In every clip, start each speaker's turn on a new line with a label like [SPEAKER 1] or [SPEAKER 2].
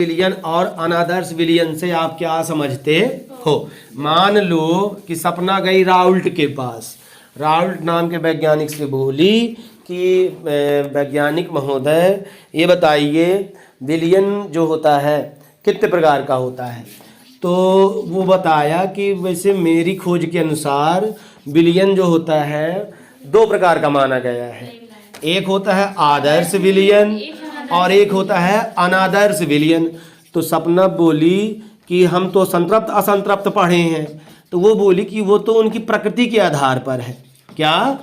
[SPEAKER 1] विलियन और अनादर्श विलियन से आप क्या समझते हो। मान लो कि सपना गई राउल्ट के पास। राउल्ट नाम के वैज्ञानिक से बोली कि वैज्ञानिक महोदय ये बताइए विलियन जो होता है कितने प्रकार का होता है। तो वो बताया कि वैसे मेरी खोज के अनुसार विलियन जो होता है दो प्रकार का माना गया है। एक होता है आदर्श विलियन और एक होता है अनादर्श विलियन। तो सपना बोली कि हम तो संतृप्त असंतृप्त पढ़े हैं। तो वो बोली कि वो तो उनकी प्रकृति के आधार पर है। क्या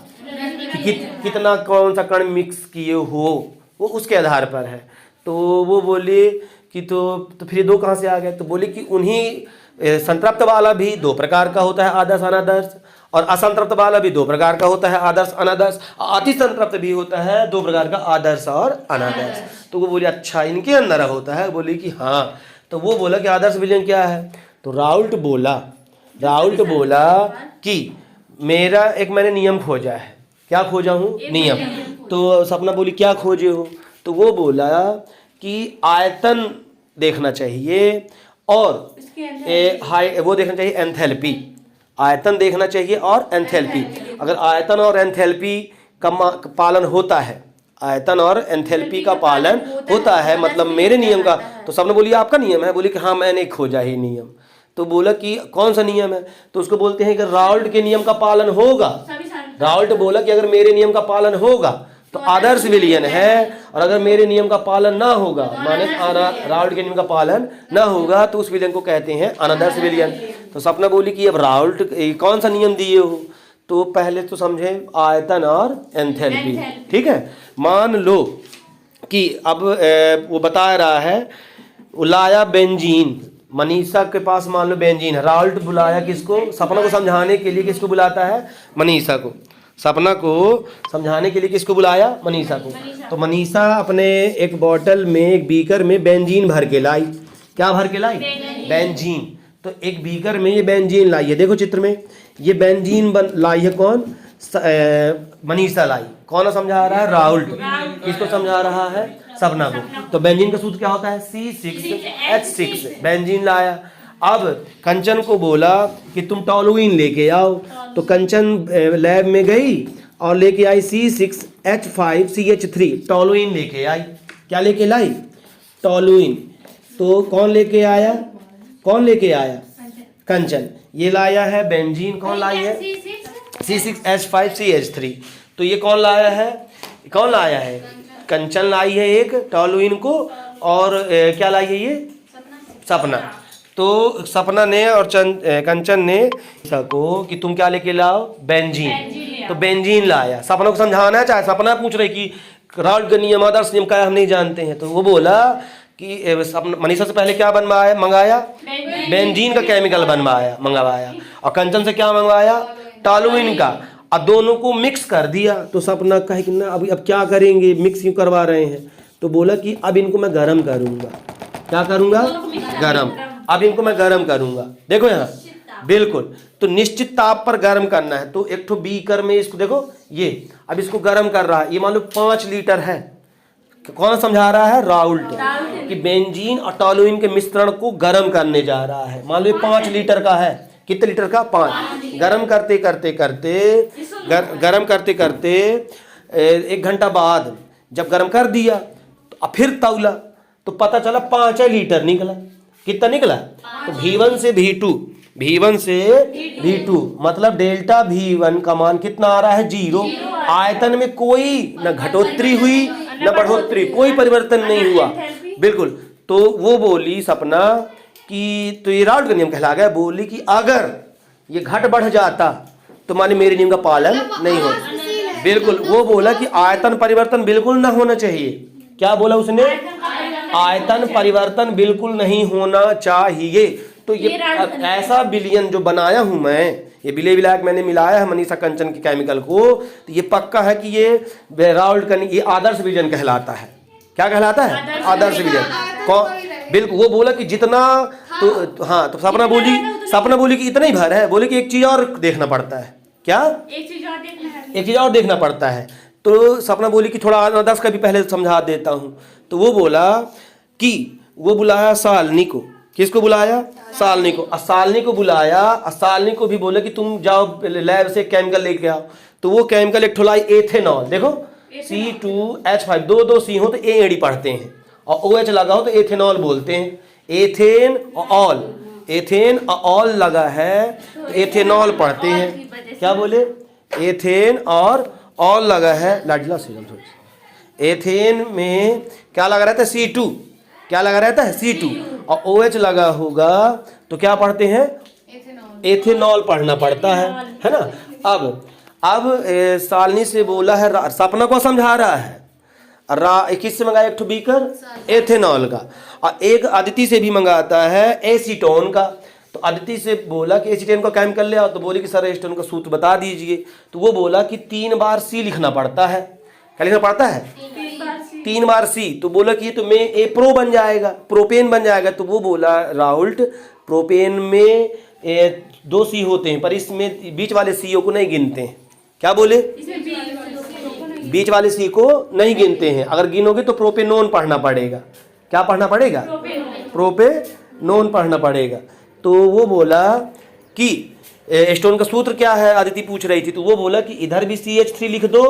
[SPEAKER 1] कि कितना कौन सा कण मिक्स किए हो वो उसके आधार पर है। तो वो बोली कि तो फिर दो कहाँ से आ गए। तो बोली कि उन्हीं संतृप्त वाला भी दो प्रकार का होता है आदर्श अनादर्श, और असंतृप्त वाला भी दो प्रकार का होता है आदर्श अनादर्श, अति संतृप्त भी होता है दो प्रकार का आदर्श और अनादर्श। तो वो बोली अच्छा इनके अंदर होता है। बोली कि हाँ। तो वो बोला कि आदर्श विलियन क्या है। तो राउल्ट बोला कि मेरा एक मैंने नियम खोजा है। क्या खोजा हूँ? नियम। तो सपना बोली क्या खोजे हो। तो वो बोला कि आयतन देखना चाहिए और वो देखना चाहिए एंथैल्पी। आयतन देखना चाहिए और एंथैल्पी। अगर आयतन और एंथैल्पी का पालन होता है, आयतन और एंथैल्पी का पालन होता है मतलब मेरे नियम का। तो सबने बोली आपका नियम है। बोली कि हाँ मैंने खोजा ही नियम। तो बोला कि कौन सा नियम है। तो उसको बोलते हैं कि राउल्ट के नियम का पालन होगा। राउल्ट बोला कि अगर मेरे नियम का पालन होगा तो आदर्श विलियन है, और अगर मेरे नियम का पालन ना होगा माने राउल्ट के नियम का पालन ना होगा तो उस विलियन को कहते हैं अनादर्श विलियन। तो सपना बोली कि अब राउल्ट कौन सा नियम दिए हो। तो पहले तो समझे आयतन और एंथैल्पी। ठीक है। मान लो कि अब वो बता रहा है लाया बेंजीन। मनीषा के पास मान लो बेंजीन है। राउल्ट बुलाया किसको? सपना को समझाने के लिए किसको बुलाता है? मनीषा को। सपना को समझाने के लिए किसको बुलाया? मनीषा को। तो मनीषा अपने एक बोतल में एक बीकर में बेंजीन भर के लाई। क्या भर के लाई? बेंजीन। तो एक बीकर में ये बेंजीन लाई है। देखो चित्र में ये बेंजीन लाई है कौन? मनीषा लाई। कौन समझा रहा है? राउल्ट। किसको समझा रहा है? सपना को। तो बेंजीन का सूत्र क्या होता है? C6H6। बेंजीन लाया। अब कंचन को बोला कि तुम टॉलुइन लेके आओ। तो कंचन लैब में गई और लेके आई C6H5CH3 टॉलुइन लेके आई। क्या लेके लाई? टॉलुइन। तो कौन लेके आया? कंचन। ये लाया है बेंजीन। कौन लाई है? C6H5CH3। तो ये कौन लाया है? कंचन लाई है एक टॉलुइन को, और क्या लाई है ये? सपना। तो सपना ने और कंचन ने को कि तुम क्या लेके लाओ? बेंजीन। तो बेंजीन लाया। सपना को समझाना चाहे, सपना पूछ रहे कि राउल्ट का नियम आदर्श नियम क्या हम नहीं जानते हैं। तो वो बोला कि मनीषा से पहले क्या मंगाया? बेंजीन का केमिकल मंगवाया। और कंचन से क्या मंगवाया? टॉलुइन का। और दोनों को मिक्स कर दिया। तो सपना कहे कि ना अब क्या करेंगे, मिक्स क्यों करवा रहे हैं। तो बोला कि अब इनको मैं गर्म करूंगा। क्या करूंगा? गर्म। अब इनको मैं गर्म करूंगा। देखो यहाँ बिल्कुल। तो निश्चित ताप पर गर्म करना है। तो एक ठो बीकर में इसको देखो ये अब इसको गर्म कर रहा है। ये मान लो 5 लीटर है। कौन समझा रहा है? राउल्ट। कि बेंजीन और टॉलुइन के मिश्रण को गर्म करने जा रहा है। मान लो 5 लीटर का है। कितने लीटर का? 5। गर्म करते करते 1 घंटा बाद जब गर्म कर दिया तो फिर तौला तो पता चला 5 लीटर निकला। कितना निकला? तो V1 से V2 मतलब डेल्टा V1 का मान कितना आ रहा है? 0। आयतन में कोई न घटोत्तरी हुई न बढ़ोतरी, कोई परिवर्तन नहीं हुआ। बिल्कुल। तो वो बोली सपना कि तो ये राउल्ट का नियम कहला गया। बोली कि अगर ये घट बढ़ जाता तो माने मेरे नियम का पालन नहीं हो। बिल्कुल। वो बोला कि आयतन परिवर्तन बिल्कुल ना होना चाहिए। क्या बोला उसने? आयतन परिवर्तन बिल्कुल नहीं होना चाहिए। तो ये ऐसा विलियन जो बनाया हूं मैं, ये विलायक मैंने मिलाया है मनीषा कंचन के केमिकल को, तो ये पक्का है कि ये राउल्ट का ये आदर्श विलियन कहलाता है। क्या कहलाता है? आदर्श विलियन। बिल्कुल। वो बोला कि जितना तो हाँ। तो सपना बोली कि इतना ही भर है। बोले कि एक चीज और देखना पड़ता है। क्या? एक चीज और देखना पड़ता है। तो सपना बोली कि थोड़ा अनादर्श का भी पहले समझा देता हूँ। तो वो बोला कि वो बुलाया सालनी को। किसको बुलाया? सालनी को। सालनी को बुलाया, सालनी को भी बोले कि तुम जाओ लैब से केमिकल लेके आओ। तो वो केमिकल एक ठुलाई एथेनॉल, देखो C2H5, दो सी हो तो ए एड़ी पढ़ते हैं, और OH लगा हो तो एथेनॉल बोलते हैं। एथेन और ऑल, एथेन और ऑल लगा है तो एथेनॉल पढ़ते हैं। क्या बोले? एथेन और ऑल लगा है, लाडला से थोड़ी। एथेन में क्या लगा रहता है? C2। क्या लगा रहता है? C2। और OH लगा होगा तो क्या पढ़ते हैं? एथेनॉल पढ़ना पड़ता है ना। अब सालनी से बोला है, सपना को समझा रहा है, किससे मंगाया? एक ठो बीकर एथेनॉल का, और एक अदिति से भी मंगाता है एसीटोन का। तो अदिति से बोला कि एसीटोन का केमिकल ले आओ, तो बोली कि सर एसीटोन का सूत्र बता दीजिए। तो वो बोला कि 3 बार C लिखना पड़ता है। क्या लिखना पड़ता है? 3 बार C। तो बोला कि ये तो में ए प्रो बन जाएगा, प्रोपेन बन जाएगा। तो वो बोला राउल्ट, प्रोपेन में 2 C होते हैं, पर इसमें बीच वाले CO को नहीं गिनते हैं। क्या बोले? बीच वाले C को नहीं गिनते हैं। अगर गिनोगे तो प्रोपेनोन पढ़ना पड़ेगा। क्या पढ़ना पड़ेगा? प्रोपेनोन पढ़ना पड़ेगा। तो वो बोला कि एसीटोन का सूत्र क्या है, अदिति पूछ रही थी। तो वो बोला कि इधर भी CH3 लिख दो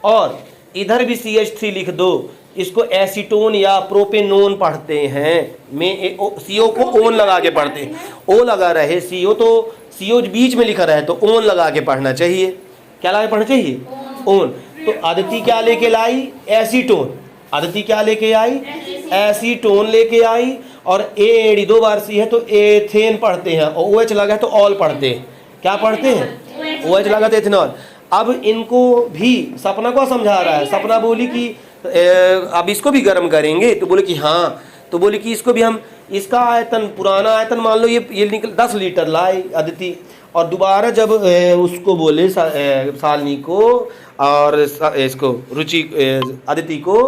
[SPEAKER 1] और इधर भी CH3 लिख दो। इसको एसीटोन या प्रोपेनोन पढ़ते हैं। में CO को ओन लगा के पढ़ते हैं। ओ लगा रहे CO, तो CO बीच में लिखा रहे तो ओन लगा के पढ़ना चाहिए। क्या लगा के पढ़ना चाहिए? ओन। तो अदिति क्या लेके लाई? एसीटोन। अदिति क्या लेके आई? एसीटोन लेके आई। और एडी 2 बार C है तो एथेन पढ़ते हैं, और OH लगा है तो ऑल पढ़ते हैं। क्या पढ़ते हैं? OH लगा तो एथेनॉल। अब इनको भी सपना को समझा रहा है। सपना बोली कि अब इसको भी गर्म करेंगे। तो बोले कि हाँ। तो बोले कि इसको भी हम, इसका आयतन, पुराना आयतन मान लो ये निकल 10 लीटर लाई अदिति, और दोबारा जब उसको बोले सालनी को और इसको रुचि अदिति को,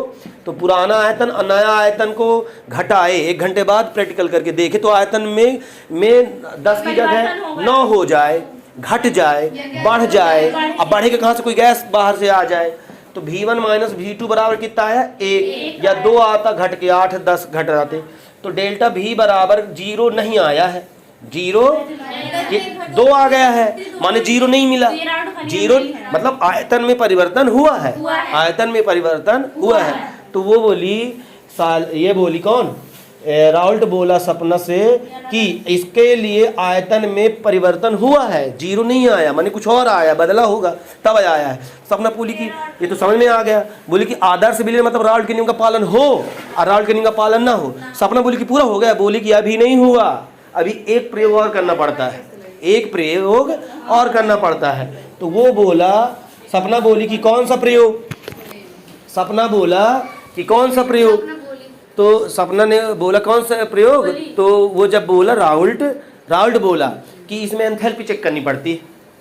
[SPEAKER 1] तो पुराना आयतन और नया आयतन को घटाए। 1 घंटे बाद प्रैक्टिकल करके देखे तो आयतन में 10 की जगह 9 हो जाए, घट जाए, बढ़ जाए। अब बढ़ेगा कहाँ से? कोई गैस बाहर से आ जाए। तो V1 माइनस V2 बराबर कितना आया? 1 या 2 आता, घट के 8 10 घट आते। तो डेल्टा V बराबर 0 नहीं आया है। 0 2 आ गया है, माने 0 नहीं मिला। 0 मतलब आयतन में परिवर्तन हुआ है, आयतन में परिवर्तन हुआ है। तो वो बोली ये बोली कौन? राउल्ट बोला सपना से कि इसके लिए आयतन में परिवर्तन हुआ है, 0 नहीं आया, माने कुछ और आया, बदला होगा तब आया है। सपना बोली कि ये तो समझ में आ गया। बोली कि आदर्श विलयन मतलब राउल्ट के नियम का पालन हो और राउल्ट के नियम का पालन ना हो। सपना बोली कि पूरा हो गया। बोली कि अभी नहीं हुआ, अभी एक प्रयोग और करना पड़ता है, एक प्रयोग और करना पड़ता है। तो वो बोला, सपना बोली कि कौन सा प्रयोग? सपना बोला कि कौन सा प्रयोग? तो सपना ने बोला कौन सा प्रयोग? तो वो जब बोला राउल्ट बोला कि इसमें एंथैल्पी चेक करनी पड़ती है।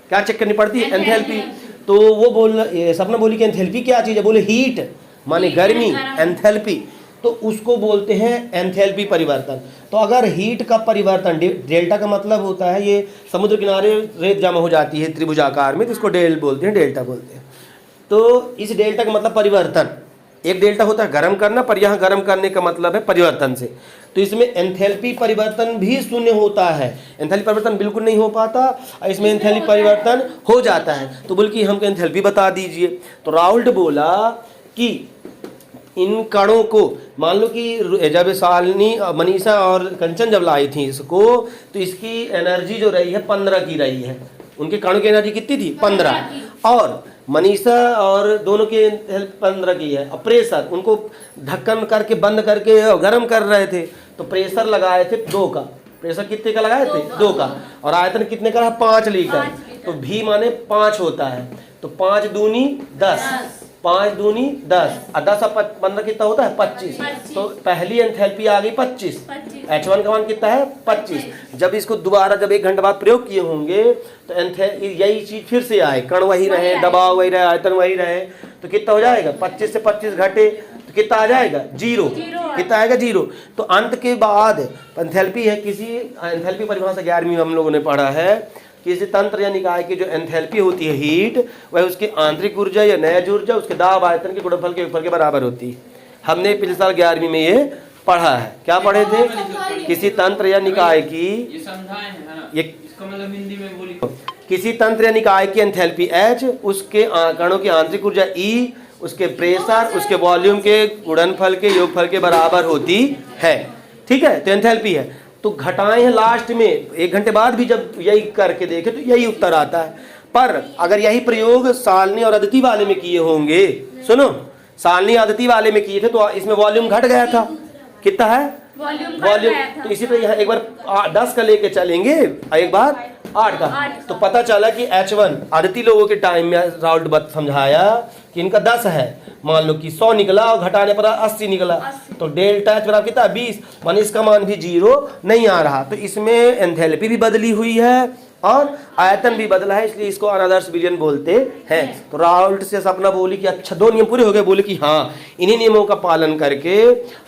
[SPEAKER 1] क्या चेक करनी पड़ती है? एंथैल्पी। तो वो सपना बोली कि एंथैल्पी क्या चीज़ है? बोले हीट माने गर्मी, एंथैल्पी। तो उसको बोलते हैं एंथैल्पी परिवर्तन। तो अगर हीट का परिवर्तन, डेल्टा का मतलब होता है ये समुद्र किनारे रेत जमा हो जाती है त्रिभुजाकार में, तो इसको डेल बोलते हैं, डेल्टा बोलते हैं। तो इस डेल्टा का मतलब परिवर्तन। एक डेल्टा होता है गर्म करना, पर यहाँ गर्म करने का मतलब है परिवर्तन से। तो इसमें एंथैल्पी परिवर्तन भी शून्य होता है, एंथैल्पी परिवर्तन बिल्कुल नहीं हो पाता, इसमें एंथैल्पी परिवर्तन हो जाता है। तो बोल कि हमको एंथैल्पी बता दीजिए। तो राउल्ट बोला कि इन कणों को, मान लो कि जब सालनी, मनीषा और कंचन जब लाई थी इसको, तो इसकी एनर्जी जो रही है 15 की रही है। उनके कणों की एनर्जी कितनी थी? 15। और मनीषा और दोनों की हेल्प 15 की है। और प्रेशर, उनको ढक्कन करके बंद करके गर्म कर रहे थे, तो प्रेशर लगाए थे 2 का। प्रेशर कितने का लगाए थे? 2 का। और आयतन कितने का है? 5 लीटर। तो भी माने 5 होता है। तो 5 दूनी 10, 5 दूनी 10, और 10 और 15 कितना होता है? 25। तो पहली एंथैल्पी आ गई 25। H1 का मान कितना है? 25। जब इसको दोबारा जब 1 घंटे बाद प्रयोग किए होंगे तो यही चीज फिर से आए, कण वही रहे, दबाव वही रहे, आयतन वही रहे, तो कितना हो जाएगा? 25 से 25 घटे तो कितना आ जाएगा? 0। कितना आएगा? 0। तो अंत के बाद एंथैल्पी है, किसी एंथैल्पी परिभाषा 11वीं में हम लोगों ने पढ़ा है, किसी तंत्र या निकाय की जो एंथैल्पी होती है हीट, वह उसकी आंतरिक ऊर्जा या नैज ऊर्जा उसके दाब आयतन के गुणनफल के ऊपर के बराबर होती है। हमने पिछले साल 11वीं में ये पढ़ा है। क्या पढ़े थे? किसी तंत्र या निकाय की,
[SPEAKER 2] ये समझाए हैं ना,
[SPEAKER 1] ये
[SPEAKER 2] इसका मतलब हिंदी में बोली।
[SPEAKER 1] किसी तंत्र या निकाय की एंथैल्पी H, उसके कणों की आंतरिक ऊर्जा E, उसके प्रेशर, उसके वॉल्यूम के गुणनफल के योगफल के बराबर होती है। ठीक है, तो एंथैल्पी है। तो घटाएं हैं लास्ट में, 1 घंटे बाद भी जब यही करके देखे तो यही उत्तर आता है। पर अगर यही प्रयोग सालनी और अदिति वाले में किए होंगे, सुनो, सालनी अदिति वाले में किए थे तो इसमें वॉल्यूम घट गया था। कितना है वॉल्यूम? तो इसी तरह यहाँ एक बार 10 का लेके चलेंगे, एक बार 8 का, तो पता चला कि H1 अदिति लोगों के टाइम में राउल्ट समझाया कि इनका 10 है, मान लो कि 100 निकला और घटाने पर 80 निकला, तो डेल्टा H बराबर कितना? 20, मान इसका मान भी 0 नहीं आ रहा, तो इसमें एंथैल्पी भी बदली हुई है और आयतन भी बदला है, इसलिए इसको अनादर्श विलयन बोलते हैं। तो राउल्ट से सपना बोली कि अच्छा 2 नियम पूरे हो गए, बोले कि हाँ इन्हीं नियमों का पालन करके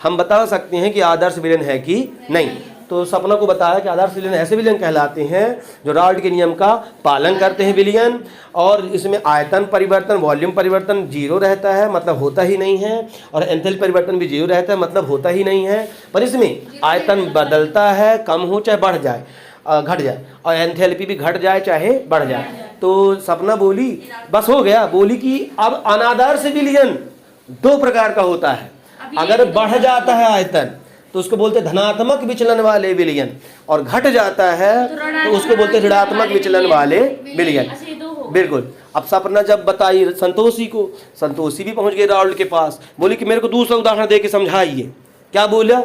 [SPEAKER 1] हम बता सकते हैं कि आदर्श विलयन है कि नहीं। तो सपना को बताया कि आदर्श विलयन ऐसे विलयन कहलाते हैं जो राउल्ट के नियम का पालन करते हैं विलयन, और इसमें आयतन परिवर्तन, वॉल्यूम परिवर्तन 0 रहता है, मतलब होता ही नहीं है, और एंथैल्पी परिवर्तन भी 0 रहता है, मतलब होता ही नहीं है। पर इसमें आयतन बदलता है, कम हो चाहे बढ़ जाए, घट जाए, और एंथैल्पी भी घट जाए चाहे बढ़ जाए। तो सपना बोली बस हो गया, बोली कि अब अनादर्श विलयन 2 प्रकार का होता है। अगर बढ़ जाता है आयतन तो उसको बोलते हैं धनात्मक विचलन वाले विलयन, और घट जाता है तो उसको बोलते हैं ऋणात्मक विचलन वाले विलयन। बिल्कुल। अब सपना जब बताई संतोषी को, संतोषी भी पहुंच गई राउल्ट के पास, बोली कि मेरे को दूसरा उदाहरण दे के समझाइए। क्या बोला?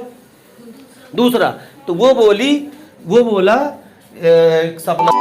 [SPEAKER 1] दूसरा। तो वो बोला सपना